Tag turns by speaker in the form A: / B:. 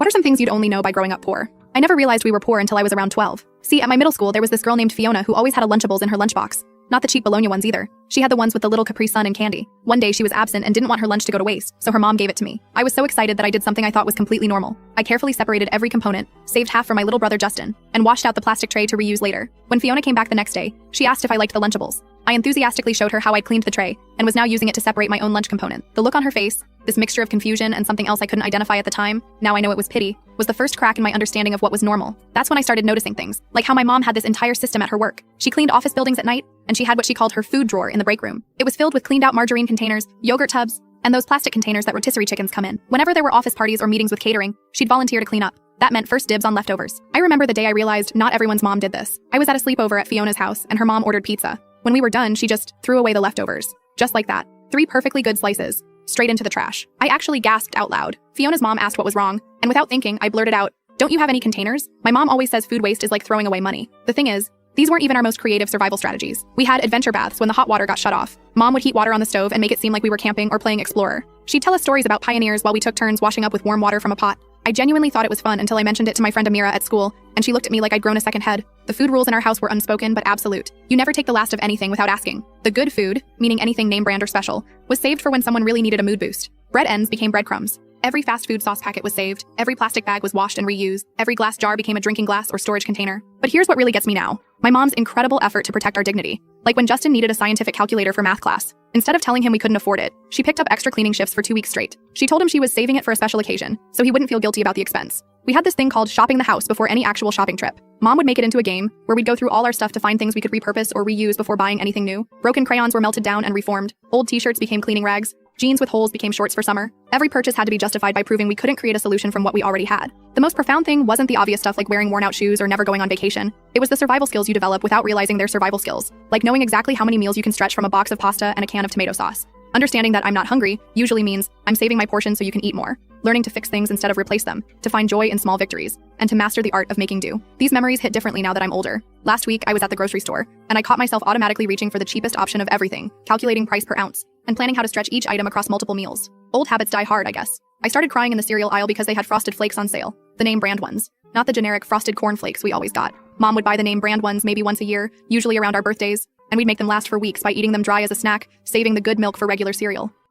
A: What are some things you'd only know by growing up poor? I never realized we were poor until I was around 12. See, at my middle school, there was this girl named Fiona who always had a Lunchables in her lunchbox. Not the cheap Bologna ones either. She had the ones with the little Capri Sun and candy. One day she was absent and didn't want her lunch to go to waste, so her mom gave it to me. I was so excited that I did something I thought was completely normal. I carefully separated every component, saved half for my little brother Justin, and washed out the plastic tray to reuse later. When Fiona came back the next day, she asked if I liked the Lunchables. I enthusiastically showed her how I'd cleaned the tray, and was now using it to separate my own lunch component. The look on her face, this mixture of confusion and something else I couldn't identify at the time, now I know it was pity, was the first crack in my understanding of what was normal. That's when I started noticing things, like how my mom had this entire system at her work. She cleaned office buildings at night, and she had what she called her food drawer in the break room. It was filled with cleaned out margarine containers, yogurt tubs, and those plastic containers that rotisserie chickens come in. Whenever there were office parties or meetings with catering, she'd volunteer to clean up. That meant first dibs on leftovers. I remember the day I realized not everyone's mom did this. I was at a sleepover at Fiona's house, and her mom ordered pizza. When we were done, she just threw away the leftovers. Just like that. 3 perfectly good slices. Straight into the trash. I actually gasped out loud. Fiona's mom asked what was wrong, and without thinking, I blurted out, "Don't you have any containers?" My mom always says food waste is like throwing away money. The thing is, these weren't even our most creative survival strategies. We had adventure baths when the hot water got shut off. Mom would heat water on the stove and make it seem like we were camping or playing explorer. She'd tell us stories about pioneers while we took turns washing up with warm water from a pot. I genuinely thought it was fun until I mentioned it to my friend Amira at school, and she looked at me like I'd grown a second head. The food rules in our house were unspoken but absolute. You never take the last of anything without asking. The good food, meaning anything name brand or special, was saved for when someone really needed a mood boost. Bread ends became breadcrumbs. Every fast food sauce packet was saved, every plastic bag was washed and reused, every glass jar became a drinking glass or storage container. But here's what really gets me now. My mom's incredible effort to protect our dignity. Like when Justin needed a scientific calculator for math class. Instead of telling him we couldn't afford it, she picked up extra cleaning shifts for 2 weeks straight. She told him she was saving it for a special occasion, so he wouldn't feel guilty about the expense. We had this thing called shopping the house before any actual shopping trip. Mom would make it into a game, where we'd go through all our stuff to find things we could repurpose or reuse before buying anything new. Broken crayons were melted down and reformed, old t-shirts became cleaning rags, jeans with holes became shorts for summer. Every purchase had to be justified by proving we couldn't create a solution from what we already had. The most profound thing wasn't the obvious stuff like wearing worn-out shoes or never going on vacation. It was the survival skills you develop without realizing they're survival skills, like knowing exactly how many meals you can stretch from a box of pasta and a can of tomato sauce. Understanding that I'm not hungry usually means I'm saving my portion so you can eat more. Learning to fix things instead of replace them, to find joy in small victories, and to master the art of making do. These memories hit differently now that I'm older. Last week, I was at the grocery store, and I caught myself automatically reaching for the cheapest option of everything, calculating price per ounce, and planning how to stretch each item across multiple meals. Old habits die hard, I guess. I started crying in the cereal aisle because they had Frosted Flakes on sale, the name brand ones, not the generic frosted corn flakes we always got. Mom would buy the name brand ones maybe once a year, usually around our birthdays, and we'd make them last for weeks by eating them dry as a snack, saving the good milk for regular cereal.